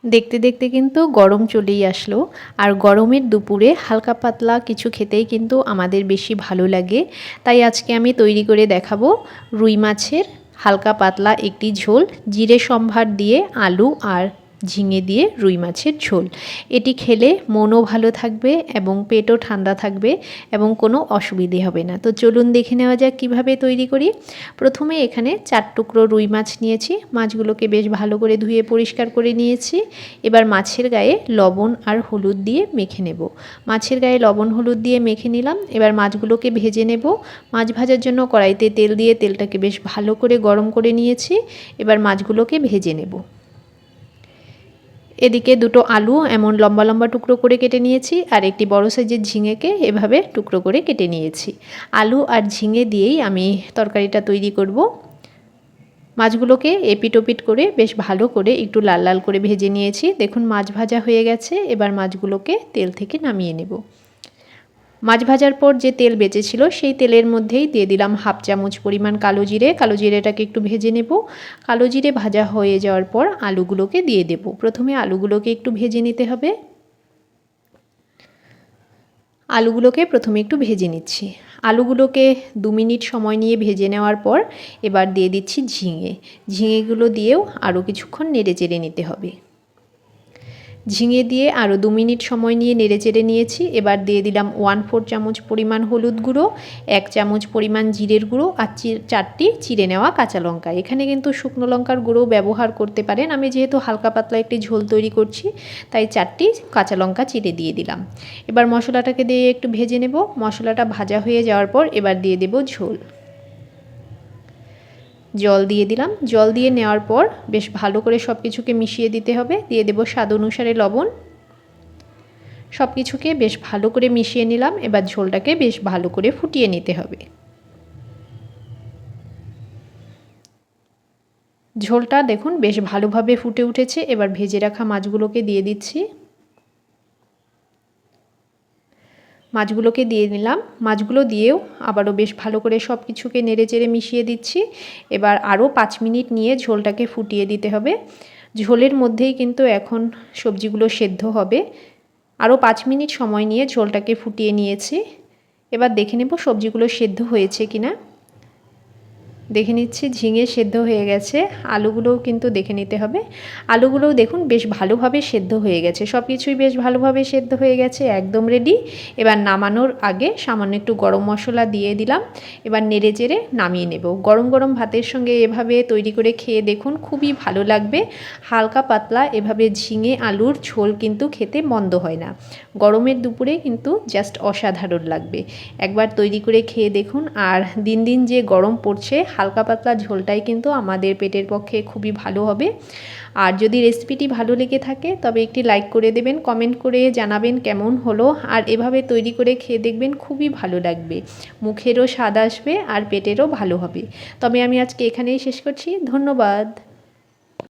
দেখতে দেখতে কিন্তু গরম চলেই আসলো। আর গরমের দুপুরে হালকা পাতলা কিছু খেতেই কিন্তু আমাদের বেশি ভালো লাগে। তাই আজকে আমি তৈরি করে দেখাবো রুই মাছের হালকা পাতলা একটি ঝোল, জিরে সম্ভার দিয়ে আলু আর ঝিঙে দিয়ে রুই মাছের ঝোল। এটি খেলে মনও ভালো থাকবে এবং পেটও ঠান্ডা থাকবে এবং কোনো অসুবিধে হবে না। তো চলুন দেখে নেওয়া যাক কীভাবে তৈরি করি। প্রথমে এখানে 4 টুকরো রুই মাছ নিয়েছি। মাছগুলোকে বেশ ভালো করে ধুয়ে পরিষ্কার করে নিয়েছি। এবার মাছের গায়ে লবণ আর হলুদ দিয়ে মেখে নেব। মাছের গায়ে লবণ হলুদ দিয়ে মেখে নিলাম। এবার মাছগুলোকে ভেজে নেব। মাছ ভাজার জন্য কড়াইতে তেল দিয়ে তেলটাকে বেশ ভালো করে গরম করে নিয়েছি। এবার মাছগুলোকে ভেজে নেব। এদিকে দুটো আলু এমন লম্বা লম্বা টুকরো করে কেটে নিয়েছি আর একটি বড় সাইজের ঝিঙেকে এভাবে টুকরো করে কেটে নিয়েছি। আলু আর ঝিঙে দিয়েই আমি তরকারিটা তৈরি করব। মাছগুলোকে এপিট ওপিট করে বেশ ভালো করে একটু লাল লাল করে ভেজে নিয়েছি। দেখুন মাছ ভাজা হয়ে গেছে। এবার মাছগুলোকে তেল থেকে নামিয়ে নেব। মাছ ভাজার পর যে তেল বেঁচেছিল সেই তেলের মধ্যেই দিয়ে দিলাম 1/2 চামচ পরিমাণ কালো জিরে। কালো জিরেটাকে একটু ভেজে নেব। কালো জিরে ভাজা হয়ে যাওয়ার পর আলুগুলোকে দিয়ে দেব। প্রথমে আলুগুলোকে একটু ভেজে নিতে হবে। আলুগুলোকে প্রথমে একটু ভেজে নিচ্ছি। আলুগুলোকে 2 মিনিট সময় নিয়ে ভেজে নেওয়ার পর এবার দিয়ে দিচ্ছি ঝিঙে। ঝিঙেগুলো দিয়েও আরও কিছুক্ষণ নেড়েচেড়ে নিতে হবে। ঝিঙে দিয়ে আরও 2 মিনিট সময় নিয়ে নেড়েচেড়ে নিয়েছি। এবার দিয়ে দিলাম 1/4 চামচ পরিমাণ হলুদ গুঁড়ো, 1 চামচ পরিমাণ জিরের গুঁড়ো আর 4টি চিড়ে নেওয়া কাঁচা লঙ্কা। এখানে কিন্তু শুকনো লঙ্কার গুঁড়ো ব্যবহার করতে পারেন। আমি যেহেতু হালকা পাতলা একটি ঝোল তৈরি করছি তাই 4টি কাঁচা লঙ্কা চিড়ে দিয়ে দিলাম। এবার মশলাটাকে দিয়ে একটু ভেজে নেব। মশলাটা ভাজা হয়ে যাওয়ার পর এবার দিয়ে দেব ঝোল। জল দিয়ে দিলাম। জল দিয়ে নেওয়ার পর বেশ ভালো করে সব কিছুকে মিশিয়ে দিতে হবে। দিয়ে দেব স্বাদ অনুসারে লবণ। সব কিছুকে বেশ ভালো করে মিশিয়ে নিলাম। এবার ঝোলটাকে বেশ ভালো করে ফুটিয়ে নিতে হবে। ঝোলটা দেখুন বেশ ভালোভাবে ফুটে উঠেছে। এবার ভেজে রাখা মাছগুলোকে দিয়ে দিচ্ছি। মাছগুলোকে দিয়ে নিলাম। মাছগুলো দিয়েও আবারও বেশ ভালো করে সব কিছুকে নেড়েচেড়ে মিশিয়ে দিচ্ছি। এবার আরও 5 মিনিট নিয়ে ঝোলটাকে ফুটিয়ে দিতে হবে। ঝোলের মধ্যেই কিন্তু এখন সবজিগুলো সেদ্ধ হবে। আরও 5 মিনিট সময় নিয়ে ঝোলটাকে ফুটিয়ে নিয়েছি। এবার দেখে নেব সবজিগুলো সেদ্ধ হয়েছে কিনা। দেখে নিচ্ছি ঝিঙে সেদ্ধ হয়ে গেছে। আলুগুলোও কিন্তু দেখে নিতে হবে। আলুগুলোও দেখুন বেশ ভালোভাবে সেদ্ধ হয়ে গেছে। সব কিছুই বেশ ভালোভাবে সেদ্ধ হয়ে গেছে, একদম রেডি। এবার নামানোর আগে সামান্য একটু গরম মশলা দিয়ে দিলাম। এবার নেড়েচেড়ে নামিয়ে নেব। গরম গরম ভাতের সঙ্গে এভাবে তৈরি করে খেয়ে দেখুন, খুবই ভালো লাগবে। হালকা পাতলা এভাবে ঝিঙে আলুর ঝোল কিন্তু খেতে মন্দ হয় না। গরমের দুপুরে কিন্তু জাস্ট অসাধারণ লাগবে। একবার তৈরি করে খেয়ে দেখুন। আর দিন দিন যে গরম পড়ছে, হালকা পাতলা ঝোলটাই কিন্তু আমাদের পেটের পক্ষে খুবই ভালো হবে। আর যদি রেসিপিটি ভালো লেগে থাকে তবে একটি লাইক করে দেবেন, কমেন্ট করে জানাবেন কেমন হলো। আর এভাবে তৈরি করে খেয়ে দেখবেন, খুবই ভালো লাগবে। মুখেরও স্বাদ আসবে আর পেটেরও ভালো হবে। তবে আমি আজকে এখানেই শেষ করছি। ধন্যবাদ।